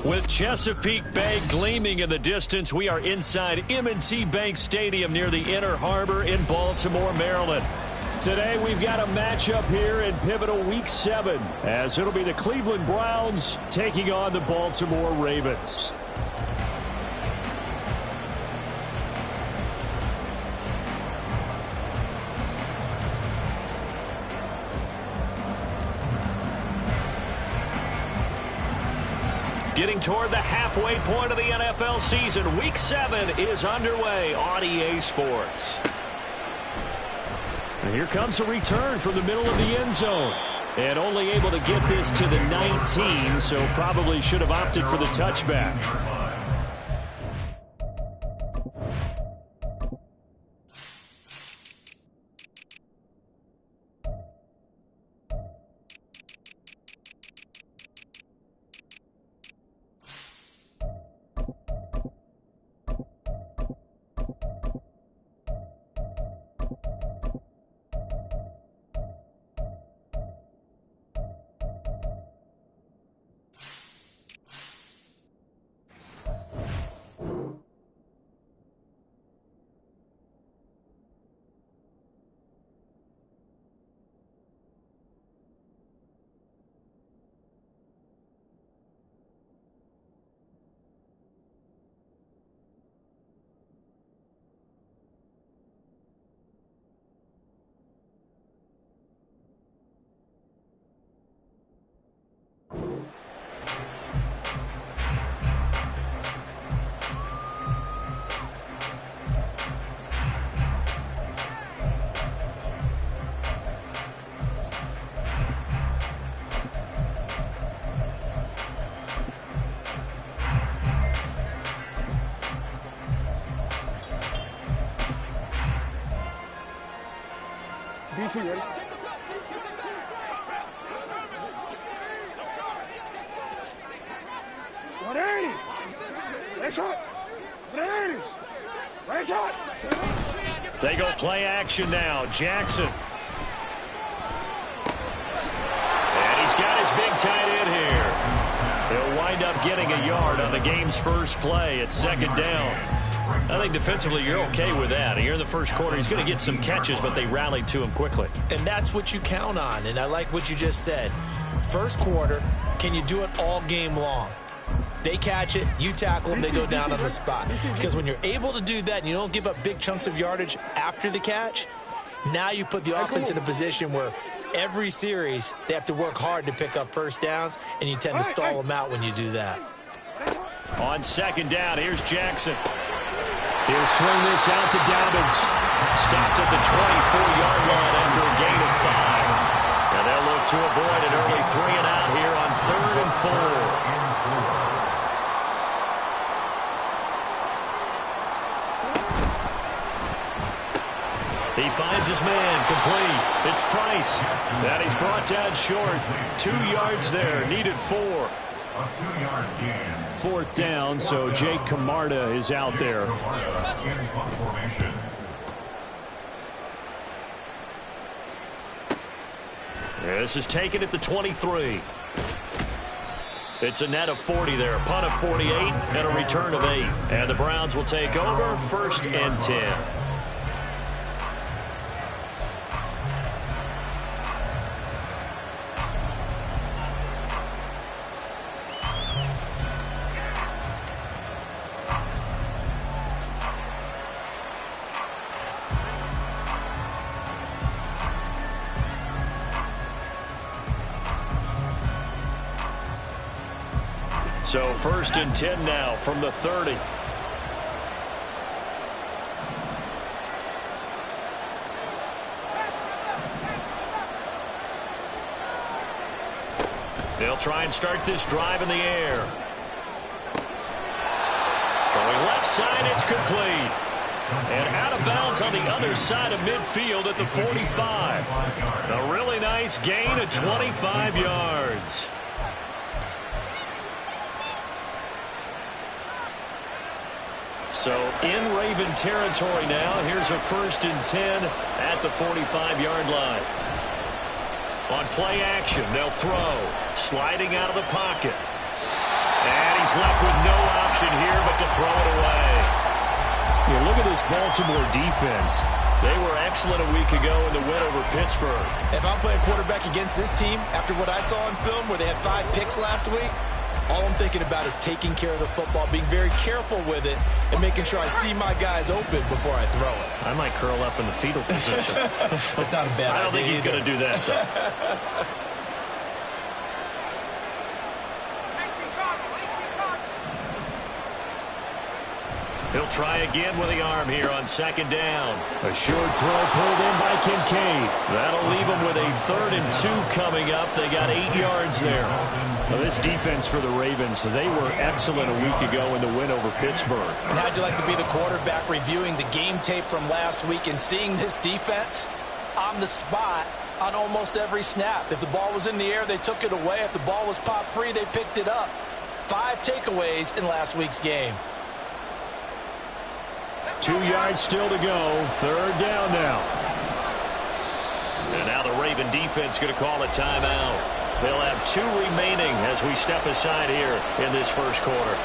With Chesapeake Bay gleaming in the distance, we are inside M&T Bank Stadium near the Inner Harbor in Baltimore, Maryland. Today, we've got a matchup here in pivotal Week 7, as it'll be the Cleveland Browns taking on the Baltimore Ravens. Getting toward the halfway point of the NFL season, Week 7 is underway on EA Sports. And here comes a return from the middle of the end zone. And only able to get this to the 19, so probably should have opted for the touchback. DC, ready? They go play action now. Jackson. And he's got his big tight end here. He'll wind up getting a yard on the game's first play at second down. I think defensively you're okay with that. Here in the first quarter, he's going to get some catches, but they rallied to him quickly. And that's what you count on, and I like what you just said. First quarter, can you do it all game long? They catch it, you tackle them, they go down on the spot. Because when you're able to do that and you don't give up big chunks of yardage after the catch, now you put the offense in a position where every series they have to work hard to pick up first downs, and you tend to stall them out when you do that. On second down, here's Jackson. He'll swing this out to Dobbins. Stopped at the 24-yard line after a gain of 5. And they'll look to avoid an early 3-and-out here on 3rd and 4. He finds his man, complete. It's Price. And he's brought down short. 2 yards there, needed 4. A 2-yard gain. 4th down, so Jake Camarda is out there. This is taken at the 23. It's a net of 40 there. Punt of 48 and a return of 8. And the Browns will take over 1st and 10. So 1st and 10 now from the 30. They'll try and start this drive in the air. Throwing left side, it's complete. And out of bounds on the other side of midfield at the 45. A really nice gain of 25 yards. So in Raven territory now. Here's a 1st and 10 at the 45-yard line. On play action, they'll throw. Sliding out of the pocket. And he's left with no option here but to throw it away. Yeah, look at this Baltimore defense. They were excellent a week ago in the win over Pittsburgh. If I'm playing quarterback against this team, after what I saw on film where they had 5 picks last week, all I'm thinking about is taking care of the football, being very careful with it, and making sure I see my guys open before I throw it. I might curl up in the fetal position. That's not a bad idea. I don't think he's going to do that, though. He'll try again with the arm here on 2nd down. A short throw pulled in by Kincaid. That'll leave them with a 3rd and 2 coming up. They got 8 yards there. Now, this defense for the Ravens, they were excellent a week ago in the win over Pittsburgh. And how'd you like to be the quarterback reviewing the game tape from last week and seeing this defense on the spot on almost every snap? If the ball was in the air, they took it away. If the ball was popped free, they picked it up. 5 takeaways in last week's game. 2 yards still to go. 3rd down now. And now the Raven defense going to call a timeout. They'll have 2 remaining as we step aside here in this 1st quarter.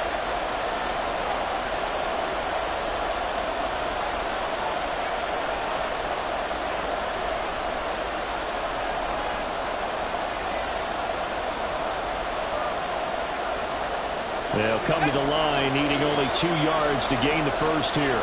They'll come to the line, needing only 2 yards to gain the 1st here.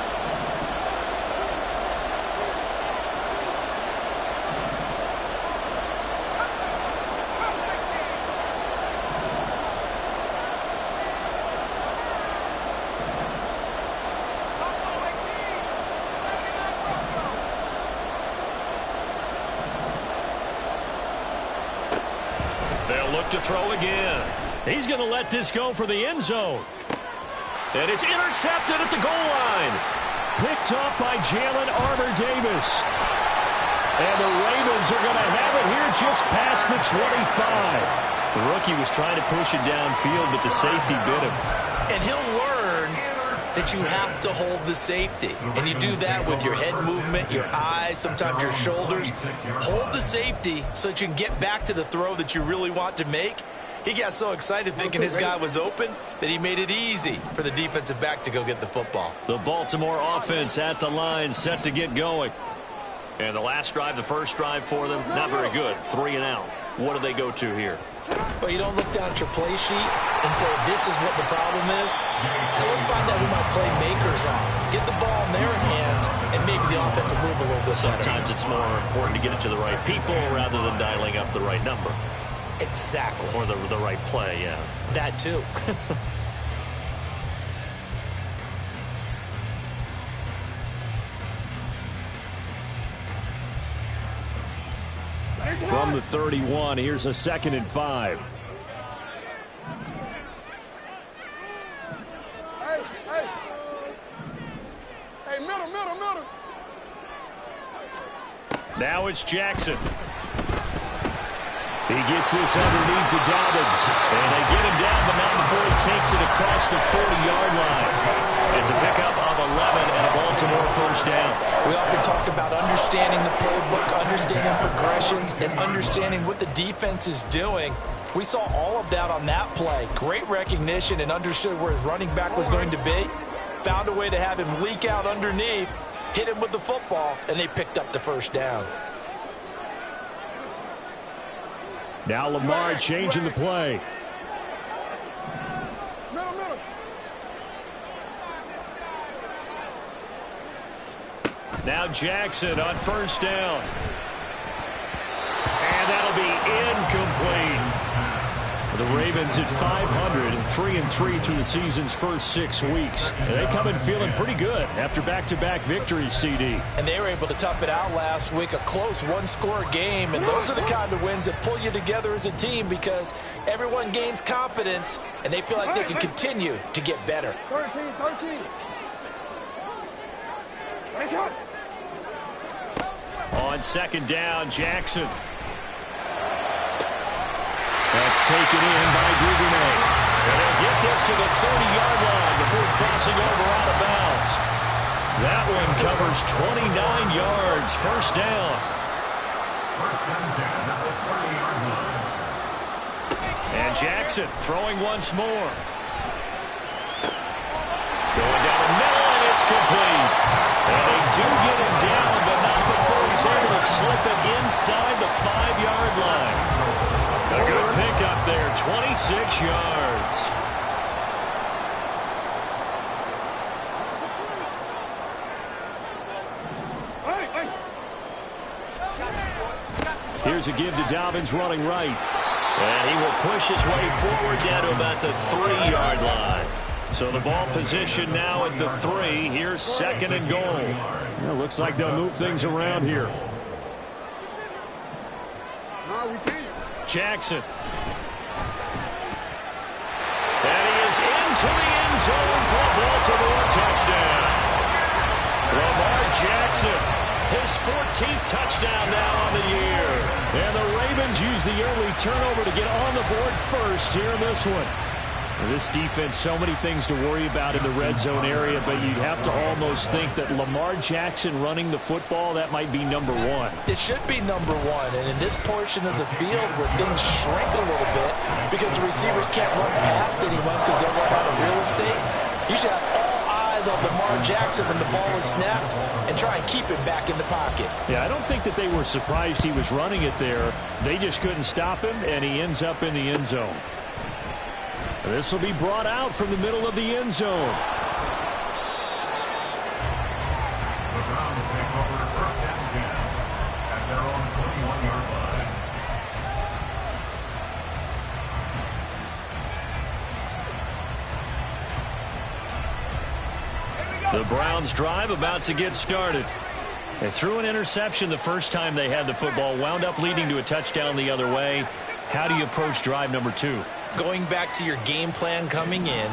They'll look to throw again. He's going to let this go for the end zone. And it's intercepted at the goal line. Picked up by Jalen Armour-Davis. And the Ravens are going to have it here just past the 25. The rookie was trying to push it downfield, but the safety bit him. And he'll learn that you have to hold the safety. And you do that with your head movement, your eyes, sometimes your shoulders. Hold the safety so that you can get back to the throw that you really want to make. He got so excited thinking his guy was open that he made it easy for the defensive back to go get the football. The Baltimore offense at the line, set to get going. And the last drive, the 1st drive for them, not very good. 3 and out. What do they go to here? Well, you don't look down at your play sheet and say, this is what the problem is. Now let's find out who my playmakers are. Get the ball in their hands, and maybe the offense will move a little bit better. Sometimes it's more important to get it to the right people rather than dialing up the right number. Exactly. Or the right play, yeah. That too. From the 31, here's a 2nd and 5. Hey, middle. Now it's Jackson. He gets this underneath to Dobbins. And they get him down, but not before he takes it across the 40-yard line. It's a pickup of 11 and a Baltimore 1st down. We often talk about understanding the playbook, understanding progressions, and understanding what the defense is doing. We saw all of that on that play. Great recognition and understood where his running back was going to be. Found a way to have him leak out underneath, hit him with the football, and they picked up the 1st down. Now Lamar changing the play. Middle. Now Jackson on 1st down. And that'll be incomplete. The Ravens at 500, 3-3 through the season's first 6 weeks. They come in feeling pretty good after back-to-back victories, CD. And they were able to tough it out last week, a close one-score game. And those are the kind of wins that pull you together as a team because everyone gains confidence and they feel like they can continue to get better. 13. Nice shot. On second down, Jackson. That's taken in by Duvernay. And they'll get this to the 30-yard line before crossing over out of bounds. That one covers 29 yards. First down. First and 10 at the 30-yard line. And Jackson throwing once more. Going down the middle, and it's complete. And they do get him down, but not before he's able to slip it inside the 5-yard line. A good pickup there, 26 yards. Here's a give to Dobbins running right. And he will push his way forward down to about the 3-yard line. So the ball position now at the 3. Here's second and goal. Well, looks like they'll move things around here. Jackson. And he is into the end zone for a Baltimore touchdown. Lamar Jackson, his 14th touchdown now on the year. And the Ravens use the early turnover to get on the board first here in this one. This defense, so many things to worry about in the red zone area, but you'd have to almost think that Lamar Jackson running the football, that might be number one. It should be number one, and in this portion of the field where things shrink a little bit because the receivers can't run past anyone because they'll run out of real estate, you should have all eyes on Lamar Jackson when the ball is snapped and try and keep him back in the pocket. Yeah, I don't think that they were surprised he was running it there. They just couldn't stop him, and he ends up in the end zone. This will be brought out from the middle of the end zone. The Browns take over first and 10 at their own 21-yard line. The Browns drive about to get started. They threw an interception the first time they had the football, wound up leading to a touchdown the other way. How do you approach drive number 2? Going back to your game plan coming in,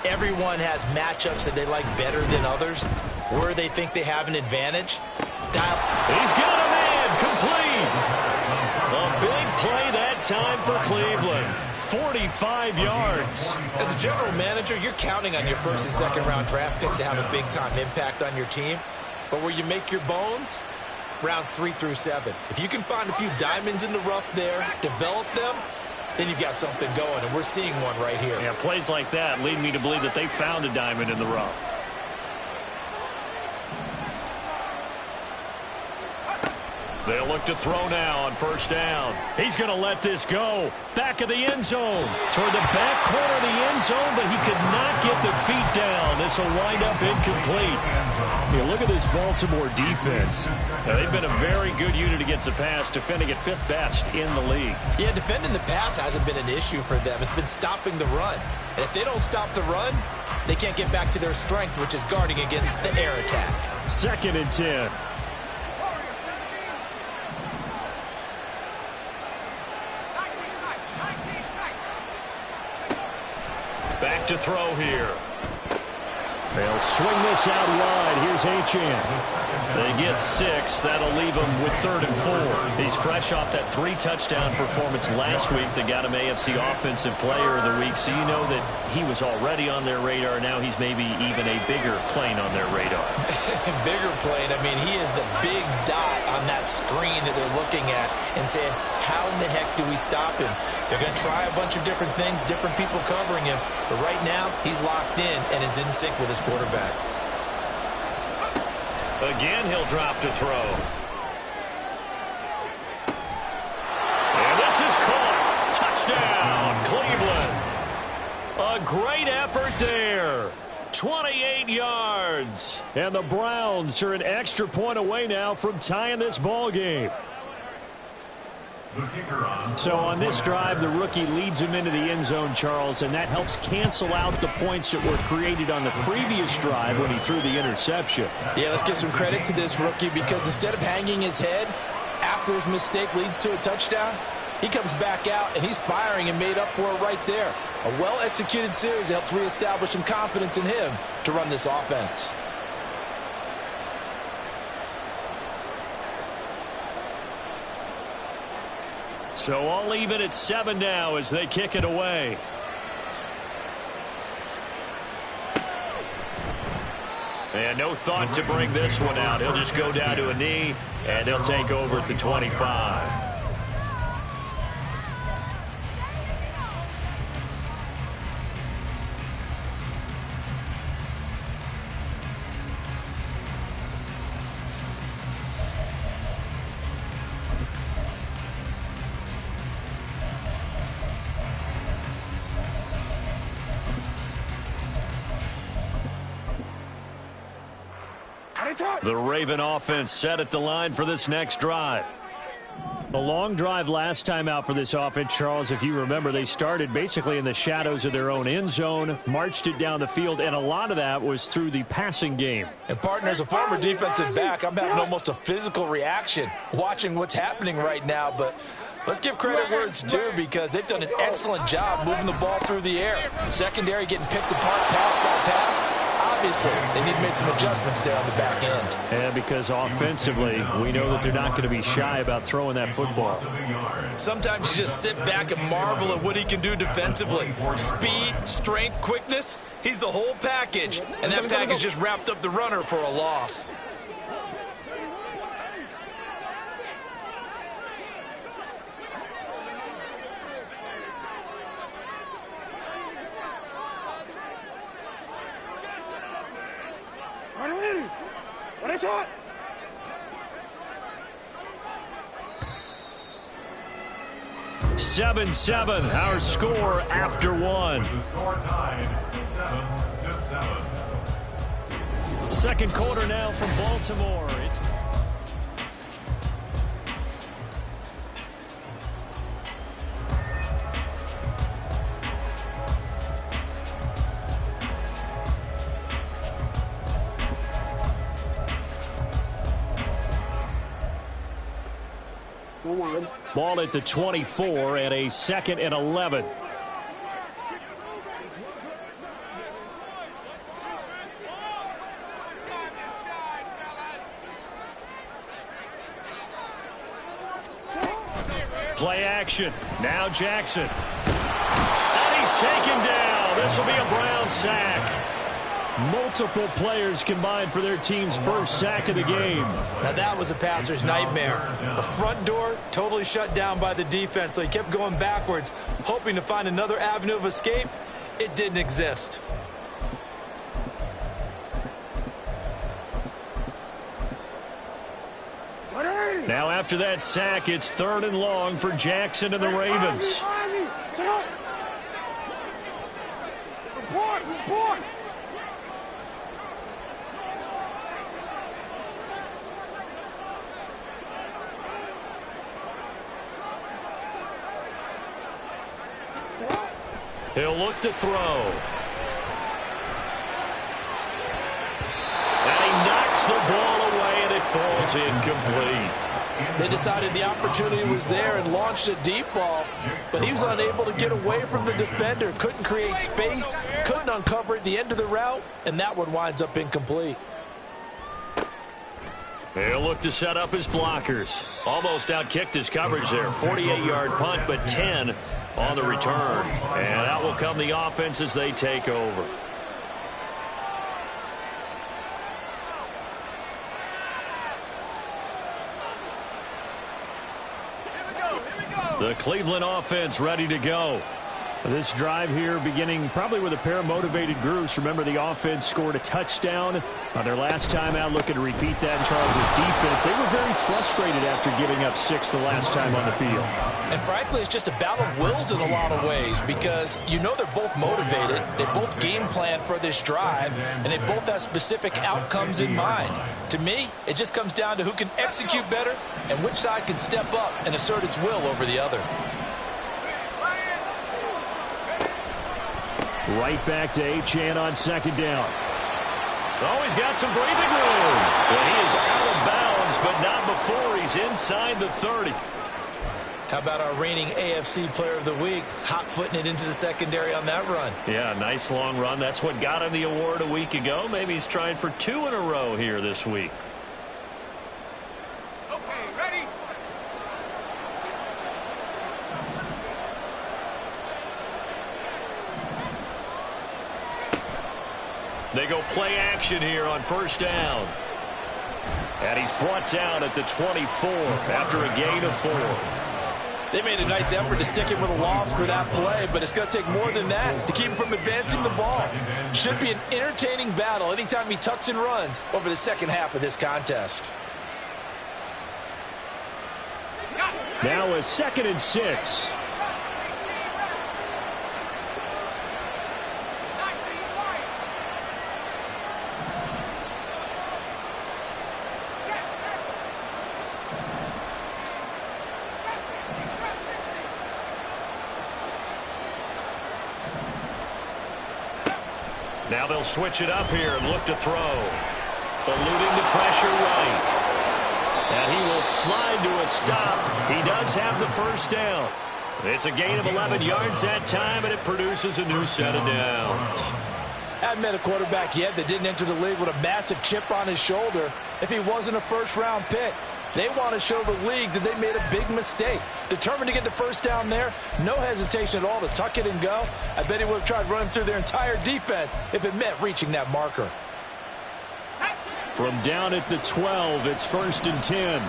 everyone has matchups that they like better than others, where they think they have an advantage. He's got a man, complete. A big play that time for Cleveland. 45 yards. As a general manager, you're counting on your first and second round draft picks to have a big-time impact on your team. But where you make your bones, rounds 3 through 7. If you can find a few diamonds in the rough there, develop them, then you've got something going, and we're seeing one right here. Yeah, plays like that lead me to believe that they found a diamond in the rough. They'll look to throw now on first down. He's going to let this go. Back of the end zone. Toward the back corner of the end zone, but he could not get the feet down. This will wind up incomplete. Yeah, look at this Baltimore defense. Now, they've been a very good unit against the pass, defending at 5th best in the league. Yeah, defending the pass hasn't been an issue for them. It's been stopping the run. And if they don't stop the run, they can't get back to their strength, which is guarding against the air attack. 2nd and 10. Back to throw here. They'll swing this out wide. Here's Achane. They get 6. That'll leave him with 3rd and 4. He's fresh off that 3-touchdown performance last week that got him AFC Offensive Player of the Week. So you know that he was already on their radar. Now he's maybe even a bigger plane on their radar. Bigger plane. I mean, he is the big dot on that screen that they're looking at and saying, how in the heck do we stop him? They're going to try a bunch of different things, different people covering him. But right now, he's locked in and is in sync with his quarterback. Again, he'll drop to throw. And this is caught. Touchdown, Cleveland. A great effort there. 28 yards. And the Browns are an extra point away now from tying this ball game. The kicker on. So on this drive, the rookie leads him into the end zone, Charles, and that helps cancel out the points that were created on the previous drive when he threw the interception. Yeah, let's give some credit to this rookie because instead of hanging his head after his mistake leads to a touchdown, he comes back out and he's firing and made up for it right there. A well-executed series helps reestablish some confidence in him to run this offense. So I'll leave it at 7 now as they kick it away. And no thought to bring this one out. He'll just go down to a knee, and they'll take over at the 25. The Raven offense set at the line for this next drive. A long drive last time out for this offense, Charles. If you remember, they started basically in the shadows of their own end zone, marched it down the field, and a lot of that was through the passing game. And partner, as a former defensive back, I'm having almost a physical reaction watching what's happening right now, but let's give credit where it's due because they've done an excellent job moving the ball through the air. Secondary getting picked apart pass by pass. Obviously, they need to make some adjustments there on the back end. And because offensively, we know that they're not going to be shy about throwing that football. Sometimes you just sit back and marvel at what he can do defensively. Speed, strength, quickness, he's the whole package. And that package just wrapped up the runner for a loss. What is it? Seven, our score after one. The score tied 7-7. Second quarter now from Baltimore. It's ball at the 24 and a 2nd and 11. play action. Now Jackson. And he's taken down. This will be a Brown sack. Multiple players combined for their team's first sack of the game. Now that was a passer's nightmare. The front door totally shut down by the defense, so he kept going backwards, hoping to find another avenue of escape. It didn't exist. Now after that sack, it's 3rd and long for Jackson and the Ravens. Report! He'll look to throw. And he knocks the ball away, and it falls incomplete. They decided the opportunity was there and launched a deep ball, but he was unable to get away from the defender, couldn't create space, couldn't uncover at the end of the route, and that one winds up incomplete. He'll look to set up his blockers. Almost outkicked his coverage there. 48-yard punt, but 10 on the return. And out will come the offense as they take over. The Cleveland offense ready to go. This drive here beginning probably with a pair of motivated groups. Remember, the offense scored a touchdown on their last time out, looking to repeat that in Charles' defense. They were very frustrated after giving up 6 the last time on the field. And frankly, it's just a battle of wills in a lot of ways because you know they're both motivated. They both game plan for this drive, and they both have specific outcomes in mind. To me, it just comes down to who can execute better and which side can step up and assert its will over the other. Right back to Achane on second down. Oh, he's got some breathing room. But he is out of bounds, but not before he's inside the 30. How about our reigning AFC Player of the Week, hot-footing it into the secondary on that run? Yeah, nice long run. That's what got him the award a week ago. Maybe he's trying for 2 in a row here this week. Okay, ready? They go play action here on first down. And he's brought down at the 24 after a gain of 4. They made a nice effort to stick him with a loss for that play, but it's going to take more than that to keep him from advancing the ball. Should be an entertaining battle anytime he tucks and runs over the second half of this contest. Now a 2nd and 6. Now they'll switch it up here and look to throw. Eluding the pressure right. And he will slide to a stop. He does have the first down. It's a gain of 11 yards that time, and it produces a new set of downs. Haven't met a quarterback yet that didn't enter the league with a massive chip on his shoulder if he wasn't a first-round pick. They want to show the league that they made a big mistake. Determined to get the first down there, no hesitation at all to tuck it and go. I bet he would have tried running through their entire defense if it meant reaching that marker. From down at the 12, it's 1st and 10.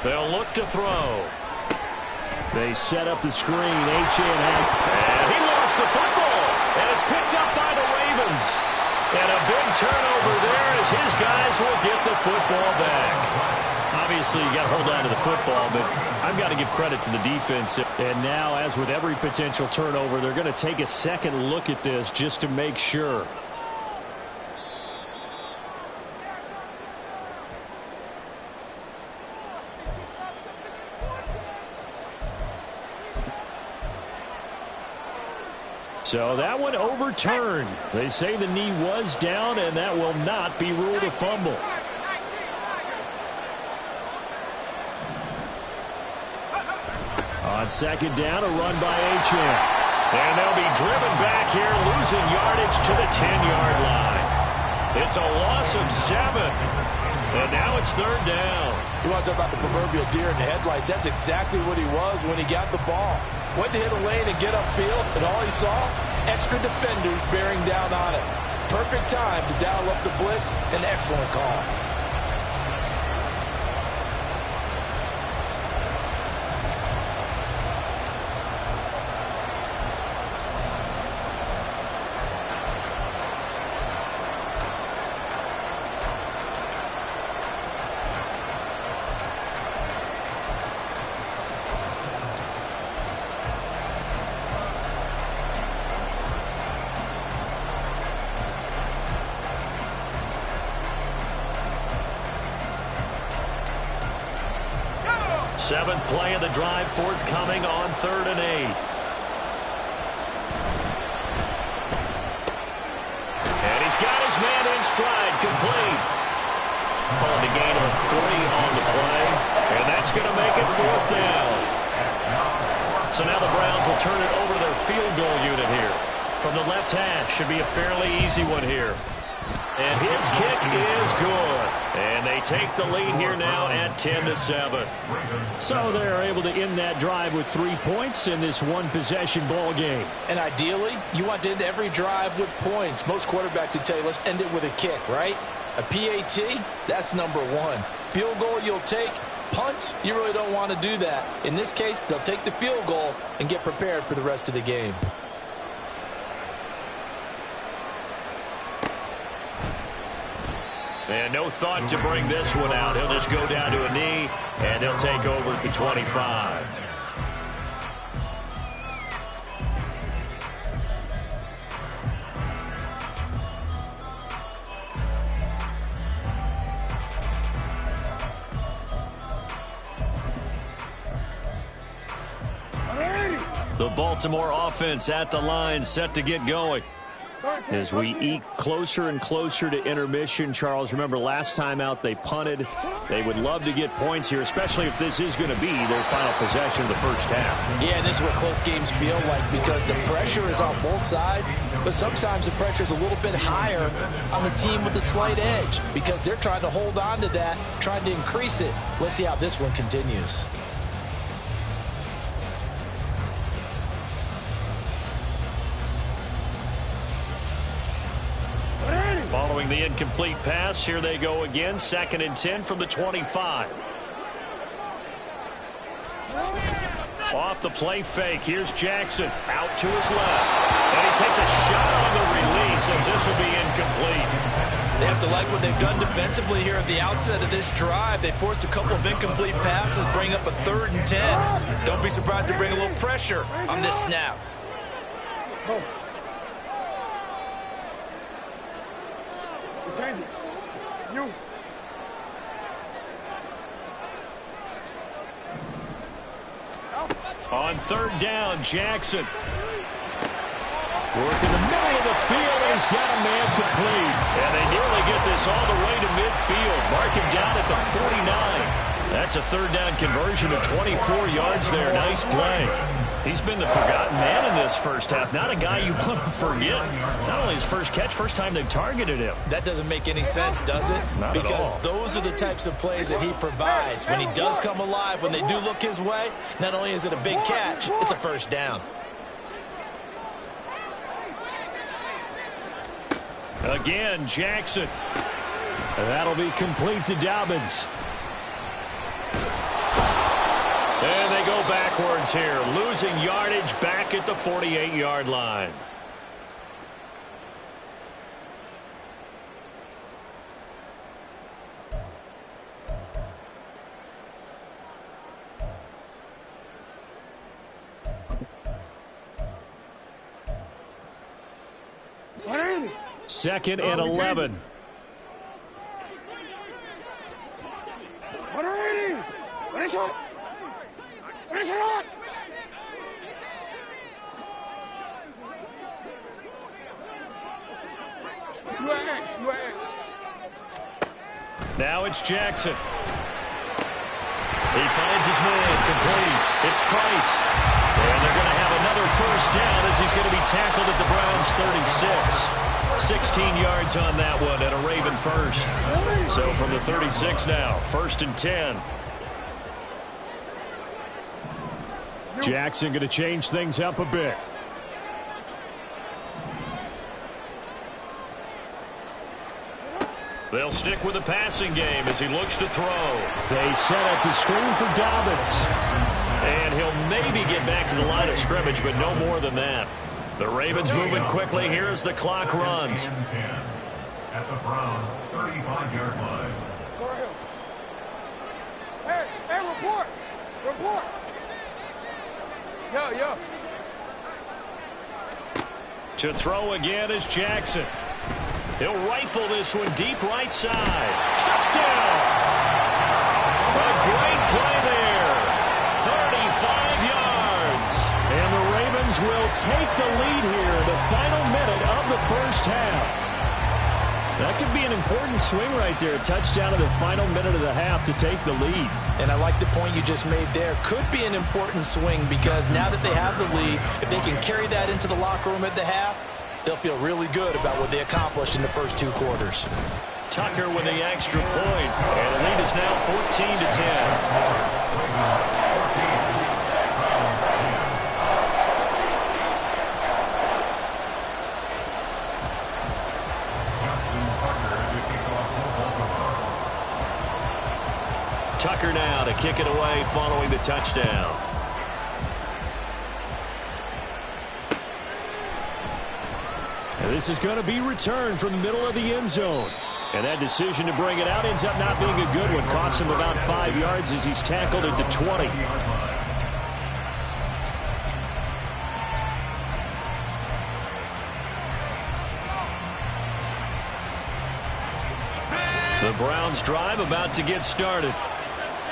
They'll look to throw. They set up the screen. Achane has. And he lost the football. And it's picked up by the Ravens. And a big turnover there as his guys will get the football back. Obviously, you got to hold on to the football, but I've got to give credit to the defense. And now, as with every potential turnover, they're going to take a second look at this just to make sure. So that one overturned. They say the knee was down, and that will not be ruled a fumble. On second down, a run by Achane. And they'll be driven back here, losing yardage to the 10-yard line. It's a loss of 7. And now it's 3rd down. You want to talk about the proverbial deer in the headlights? That's exactly what he was when he got the ball. Went to hit a lane and get upfield, and all he saw, extra defenders bearing down on it. Perfect time to dial up the blitz. An excellent call. Seventh play of the drive forthcoming on 3rd and 8. And he's got his man in stride, complete. Called a gain of 3 on the play, and that's going to make it 4th down. So now the Browns will turn it over to their field goal unit here. From the left hash, should be a fairly easy one here. And his kick is good. And they take the lead here now at 10-7. So they're able to end that drive with 3 points in this one-possession ball game. And ideally, you want to end every drive with points. Most quarterbacks would tell you, let's end it with a kick, right? A PAT, that's number one. Field goal you'll take. Punts, you really don't want to do that. In this case, they'll take the field goal and get prepared for the rest of the game. And no thought to bring this one out. He'll just go down to a knee, and he'll take over at the 25. The Baltimore offense at the line, set to get going. As we eke closer and closer to intermission, Charles, remember last time out they punted. They would love to get points here, especially if this is going to be their final possession of the first half. Yeah, and this is what close games feel like because the pressure is on both sides, but sometimes the pressure is a little bit higher on the team with the slight edge because they're trying to hold on to that, trying to increase it. Let's see how this one continues. Following the incomplete pass, here they go again. 2nd and 10 from the 25. Off the play fake, here's Jackson out to his left. And he takes a shot on the release as this will be incomplete. They have to like what they've done defensively here at the outset of this drive. They forced a couple of incomplete passes, bring up a 3rd and 10. Don't be surprised to bring a little pressure on this snap. On 3rd down, Jackson. Work in the middle of the field, and he's got a man complete. And they nearly get this all the way to midfield. Mark him down at the 49. That's a 3rd down conversion of 24 yards there. Nice play. He's been the forgotten man in this first half. Not a guy you want to forget. Not only his first catch, first time they've targeted him. That doesn't make any sense, does it? Not because at all. Those are the types of plays that he provides. When he does come alive, when they do look his way, not only is it a big catch, it's a first down. Again, Jackson. And that'll be complete to Dobbins. And they go backwards here, losing yardage back at the 48-yard line. Second and 11. Now it's Jackson. He finds his man complete. It's Price. And they're going to have another first down as he's going to be tackled at the Browns' 36. 16 yards on that one and a Raven first. So from the 36 now, 1st and 10. Jackson going to change things up a bit. They'll stick with the passing game as he looks to throw. They set up the screen for Dobbins. And he'll maybe get back to the line of scrimmage, but no more than that. The Ravens moving quickly here as the clock runs. 10 at the Browns' 35-yard line. Hey, report! Report! Yo. To throw again is Jackson. He'll rifle this one deep right side. Touchdown! A great play there. 35 yards. And the Ravens will take the lead here in the final minute of the first half. That could be an important swing right there. A touchdown in the final minute of the half to take the lead. And I like the point you just made there. Could be an important swing because now that they have the lead, if they can carry that into the locker room at the half, they'll feel really good about what they accomplished in the first 2 quarters. Tucker with the extra point. And the lead is now 14-10. Tucker now to kick it away following the touchdown. And this is going to be returned from the middle of the end zone. And that decision to bring it out ends up not being a good one. Costs him about 5 yards as he's tackled at the 20. The Browns drive about to get started.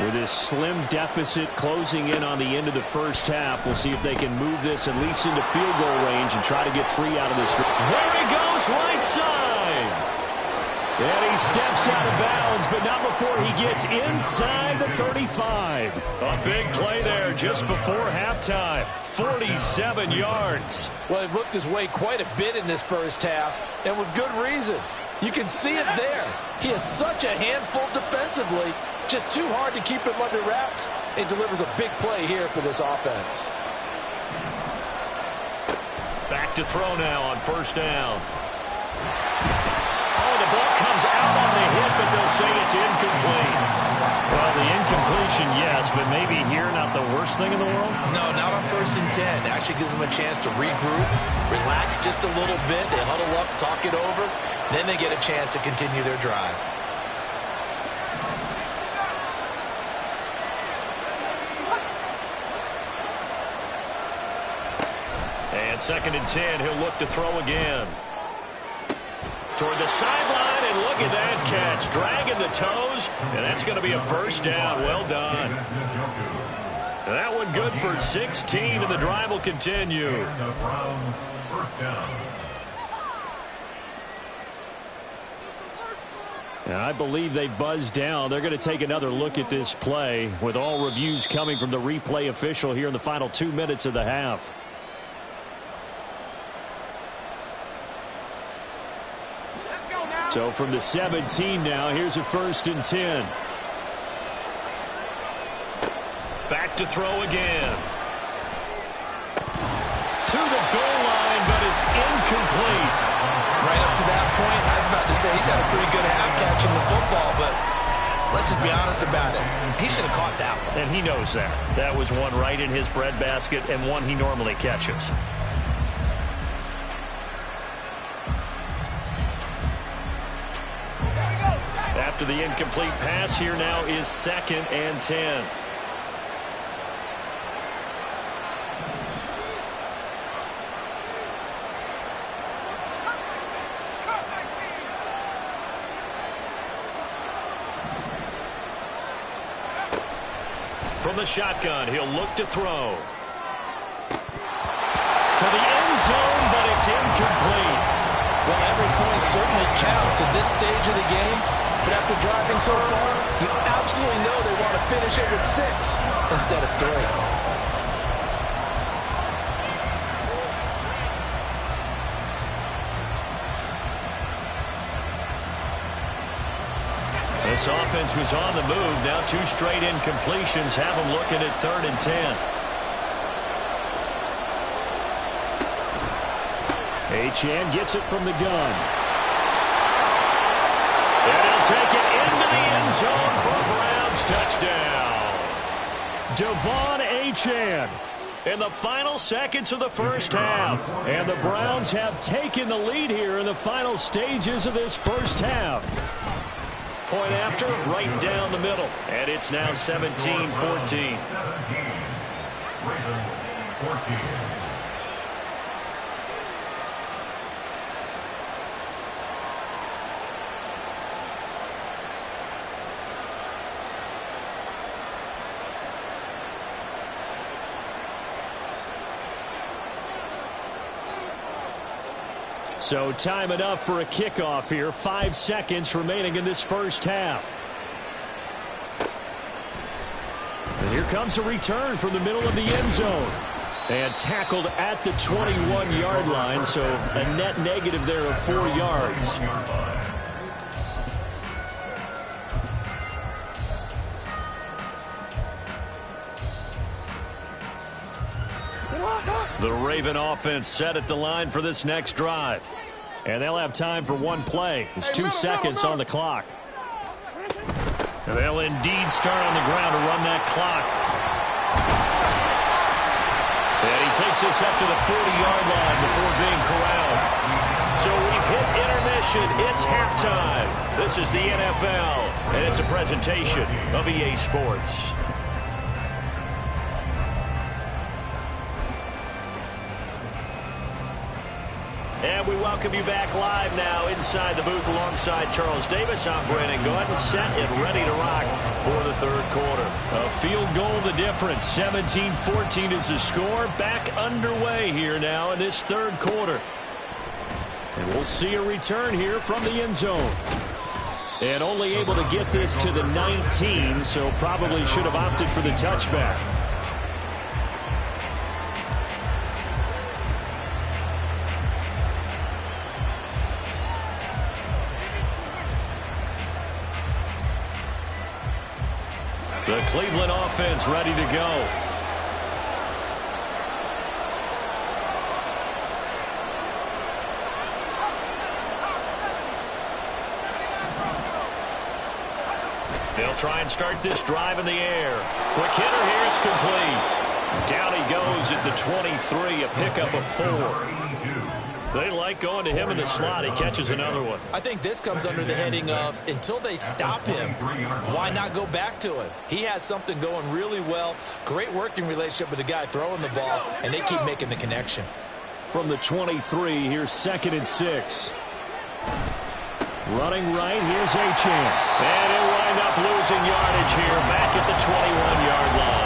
With this slim deficit closing in on the end of the first half, we'll see if they can move this at least into field goal range and try to get 3 out of this. There he goes, right side. And he steps out of bounds, but not before he gets inside the 35. A big play there just before halftime. 47 yards. Well, he looked his way quite a bit in this first half, and with good reason. You can see it there. He is such a handful defensively. Just too hard to keep him under wraps. It delivers a big play here for this offense. Back to throw now on first down. Oh, the ball comes out on the hit, but they'll say it's incomplete. Well, the incompletion, yes, but maybe here not the worst thing in the world? No, not on 1st and 10. Actually gives them a chance to regroup, relax just a little bit. They huddle up, talk it over. Then they get a chance to continue their drive. And 2nd and 10, he'll look to throw again. Toward the sideline, and look at that catch. Dragging the toes, and that's going to be a first down. Well done. That one good for 16, and the drive will continue. The Browns first down. And I believe they buzzed down. They're going to take another look at this play, with all reviews coming from the replay official here in the final 2 minutes of the half. So from the 17 now, here's a 1st and 10. Back to throw again. To the goal line, but it's incomplete. Right up to that point, I was about to say he's had a pretty good half catching the football, but let's just be honest about it. He should have caught that one. And he knows that. That was one right in his breadbasket and one he normally catches. After the incomplete pass, here now is 2nd and 10. From the shotgun, he'll look to throw. To the end zone, but it's incomplete. Well, every point certainly counts at this stage of the game. But after driving so far, you absolutely know they want to finish it with 6 instead of 3. This offense was on the move. Now 2 straight incompletions have them looking at 3rd and 10. Achane gets it from the gun. And he'll take it into the end zone for a Browns touchdown. Devon Achane in the final seconds of the first half. And the Browns have taken the lead here in the final stages of this first half. Point after, right down the middle. And it's now 17-14. 17. Ravens 14. So time enough for a kickoff here. 5 seconds remaining in this first half. And here comes a return from the middle of the end zone. And tackled at the 21-yard line, so a net negative there of 4 yards. The Raven offense set at the line for this next drive. And they'll have time for one play. There's 2 seconds on the clock. And they'll indeed start on the ground to run that clock. And he takes this up to the 40-yard line before being corralled. So we've hit intermission. It's halftime. This is the NFL, and it's a presentation of EA Sports. And we welcome you back live now inside the booth alongside Charles Davis. I'm Brandon Gaudin, set and ready to rock for the third quarter. A field goal the difference. 17-14 is the score. Back underway here now in this third quarter. And we'll see a return here from the end zone. And only able to get this to the 19, so probably should have opted for the touchback. The Cleveland offense ready to go. They'll try and start this drive in the air. Quick hitter here, it's complete. Down he goes at the 23, a pickup of 4. They like going to him in the slot. He catches another one. I think this comes under the heading of until they stop him, why not go back to it? He has something going really well. Great working relationship with the guy throwing the ball, and they keep making the connection. From the 23, here's 2nd and 6. Running right, here's Achane. And he'll wind up losing yardage here back at the 21-yard line.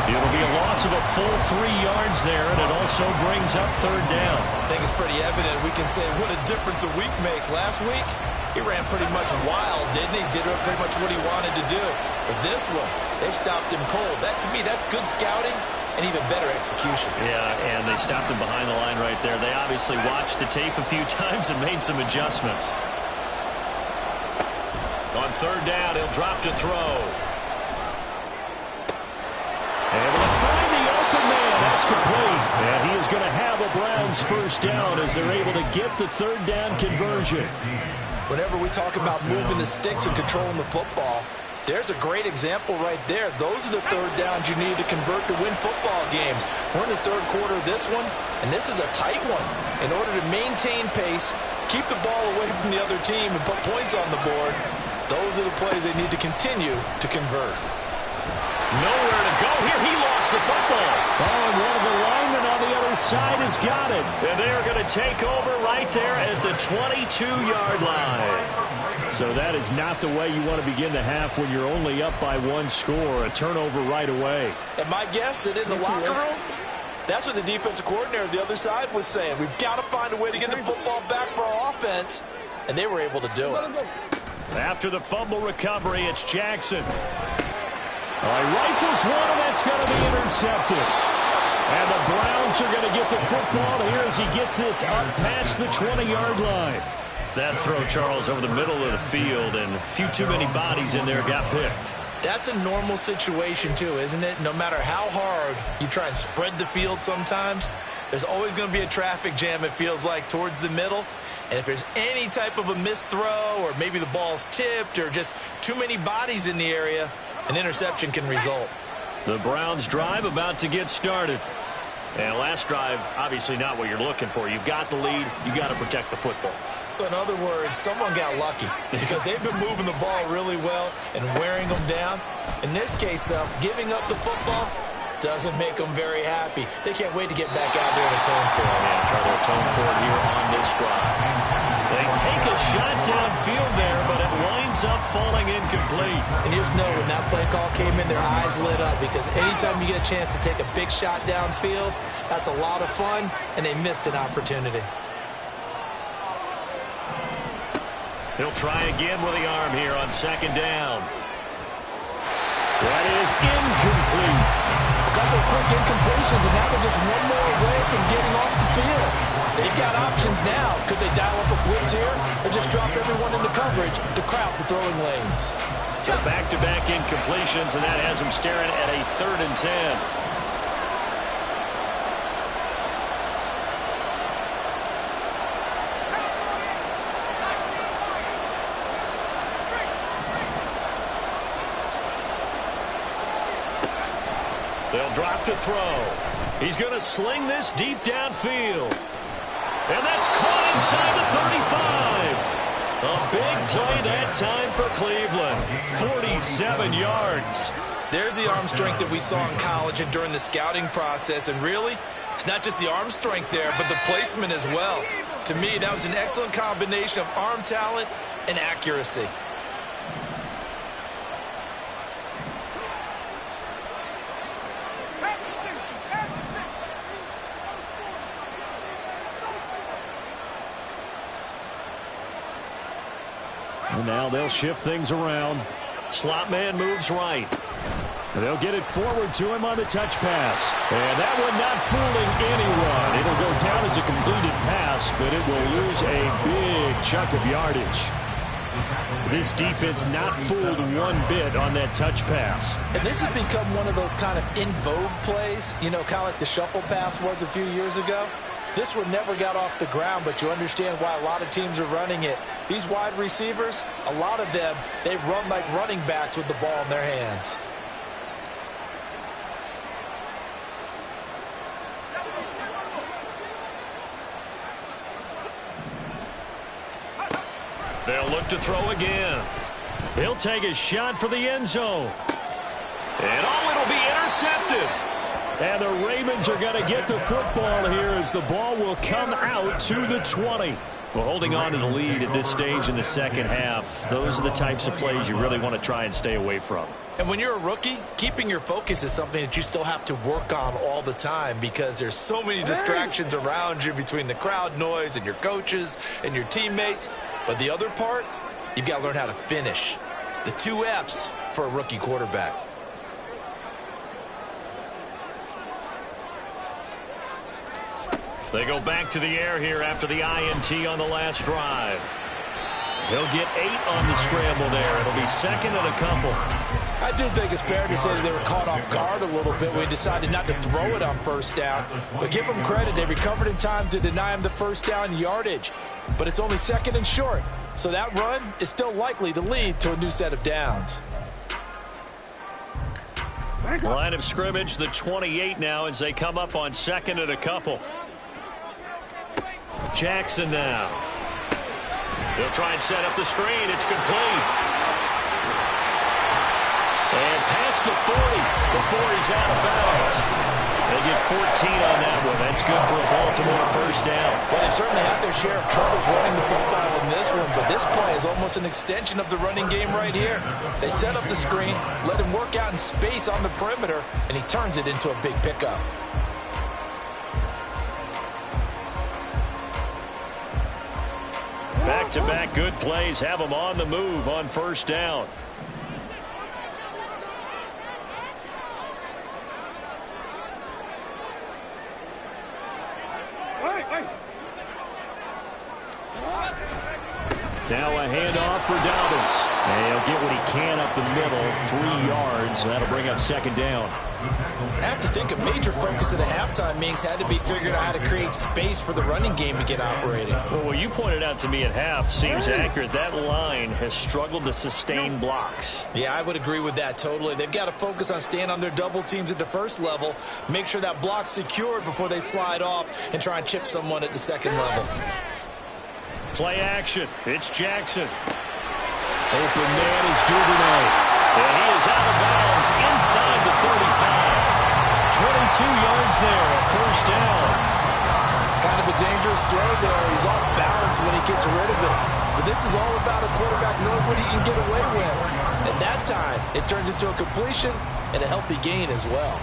It'll be a loss of a full 3 yards there, and it also brings up third down. I think it's pretty evident. We can say what a difference a week makes. Last week, he ran pretty much wild, didn't he? Did pretty much what he wanted to do. But this one, they stopped him cold. That, to me, that's good scouting and even better execution. Yeah, and they stopped him behind the line right there. They obviously watched the tape a few times and made some adjustments. On third down, he'll drop to throw. Able to find the open man. That's complete. And he is going to have a Browns first down as they're able to get the third down conversion. Whenever we talk about moving the sticks and controlling the football, there's a great example right there. Those are the third downs you need to convert to win football games. We're in the third quarter of this one, and this is a tight one. In order to maintain pace, keep the ball away from the other team, and put points on the board, those are the plays they need to continue to convert. Nowhere to go here. He lost the football. Oh, and one of the linemen on the other side has got it. And they are going to take over right there at the 22-yard line. So that is not the way you want to begin the half when you're only up by 1 score. A turnover right away. And my guess that in the locker room, that's what the defensive coordinator on the other side was saying. We've got to find a way to get the football back for our offense. And they were able to do it. After the fumble recovery, it's Jackson. Rifles one, and that's going to be intercepted. And the Browns are going to get the football here as he gets this up past the 20-yard line. That throw, Charles, over the middle of the field, and a few too many bodies in there got picked. That's a normal situation, too, isn't it? No matter how hard you try and spread the field sometimes, there's always going to be a traffic jam, it feels like, towards the middle. And if there's any type of a missed throw or maybe the ball's tipped or just too many bodies in the area, an interception can result. The Browns drive about to get started. And last drive, obviously not what you're looking for. You've got the lead. You got to protect the football. So in other words, someone got lucky because they've been moving the ball really well and wearing them down. In this case, though, giving up the football doesn't make them very happy. They can't wait to get back out there and atone for it. Yeah, try to atone for it here on this drive. They take a shot downfield there, but it winds up falling incomplete. And you just know when that play call came in, their eyes lit up because anytime you get a chance to take a big shot downfield, that's a lot of fun, and they missed an opportunity. He'll try again with the arm here on second down. That is incomplete. A couple of quick incompletions, and now they're just one more away from getting off the field. They've got options now. Could they dial up a blitz here or just drop everyone into coverage to crowd the throwing lanes? So back-to-back incompletions, and that has them staring at a 3rd and 10. They'll drop to throw. He's going to sling this deep downfield. And that's caught inside the 35. A big play that time for Cleveland. 47 yards. There's the arm strength that we saw in college and during the scouting process. And really, it's not just the arm strength there, but the placement as well. To me, that was an excellent combination of arm talent and accuracy. And now they'll shift things around. Slot man moves right. They'll get it forward to him on the touch pass. And that one not fooling anyone. It'll go down as a completed pass, but it will lose a big chunk of yardage. This defense not fooled one bit on that touch pass. And this has become one of those kind of in vogue plays, you know, kind of like the shuffle pass was a few years ago. This one never got off the ground, but you understand why a lot of teams are running it. These wide receivers, a lot of them, they run like running backs with the ball in their hands. They'll look to throw again. He'll take a shot for the end zone. And it'll be intercepted. And the Ravens are going to get the football here as the ball will come out to the 20. Well, holding on to the lead at this stage in the second half, those are the types of plays you really want to try and stay away from. And when you're a rookie, keeping your focus is something that you still have to work on all the time because there's so many distractions around you between the crowd noise and your coaches and your teammates. But the other part, you've got to learn how to finish. It's the 2 F's for a rookie quarterback. They go back to the air here after the INT on the last drive. He'll get 8 on the scramble there. It'll be second and a couple. I do think it's fair to say that they were caught off guard a little bit when they decided not to throw it on first down. But give them credit. They recovered in time to deny him the first down yardage. But it's only second and short. So that run is still likely to lead to a new set of downs. Line of scrimmage, the 28 now as they come up on second and a couple. Jackson now. He'll try and set up the screen. It's complete. And past the 40 before he's out of bounds. They get 14 on that one. That's good for a Baltimore first down. Well, they certainly had their share of troubles running the football in this one, but this play is almost an extension of the running game right here. They set up the screen, let him work out in space on the perimeter, and he turns it into a big pickup. Back-to-back good plays have them on the move on first down. Now a handoff for Dobbins. And he'll get what he can up the middle, 3 yards. That'll bring up second down. I have to think a major focus at the halftime meetings had to be figuring out how to create space for the running game to get operating. Well, what you pointed out to me at half seems accurate. That line has struggled to sustain blocks. Yeah, I would agree with that totally. They've got to focus on staying on their double teams at the first level, make sure that block's secured before they slide off and try and chip someone at the second level. Play action. It's Jackson. Open man is Duvernay. And he is out of bounds inside the 35. 22 yards there, a first down. Kind of a dangerous throw there. He's off balance when he gets rid of it. But this is all about a quarterback knowing what he can get away with. And that time, it turns into a completion and a healthy gain as well.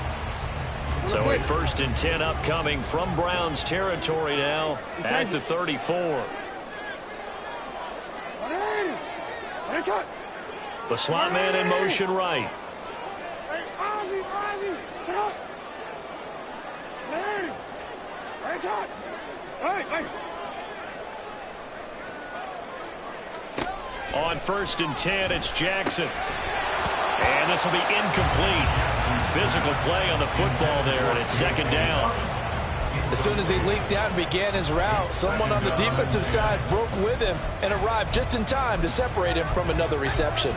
So a 1st and 10 upcoming from Browns territory now at the 34. The slot man in motion right. On 1st and 10, it's Jackson. And this will be incomplete. Physical play on the football there, and it's second down. As soon as he leaked out and began his route, someone on the defensive side broke with him and arrived just in time to separate him from another reception.